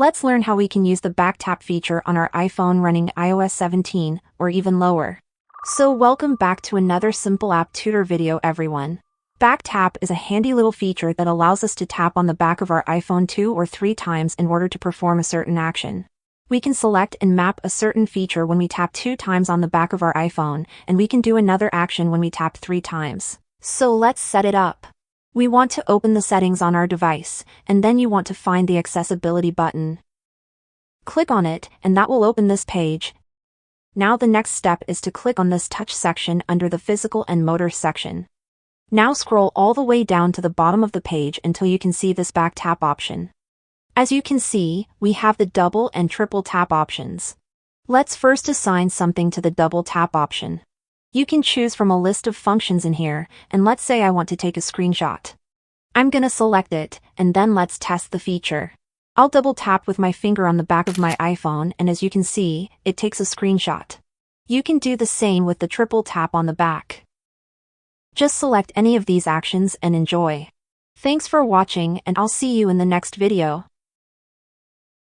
Let's learn how we can use the back tap feature on our iPhone running iOS 17 or even lower. So welcome back to another simple app tutor video, everyone. Back tap is a handy little feature that allows us to tap on the back of our iPhone 2 or 3 times in order to perform a certain action. We can select and map a certain feature when we tap 2 times on the back of our iPhone, and we can do another action when we tap 3 times. So let's set it up. We want to open the settings on our device, and then you want to find the accessibility button. Click on it, and that will open this page. Now the next step is to click on this touch section under the physical and motor section. Now scroll all the way down to the bottom of the page until you can see this back tap option. As you can see, we have the double and triple tap options. Let's first assign something to the double tap option. You can choose from a list of functions in here, and let's say I want to take a screenshot. I'm gonna select it, and then let's test the feature. I'll double tap with my finger on the back of my iPhone, and as you can see, it takes a screenshot. You can do the same with the triple tap on the back. Just select any of these actions and enjoy. Thanks for watching, and I'll see you in the next video.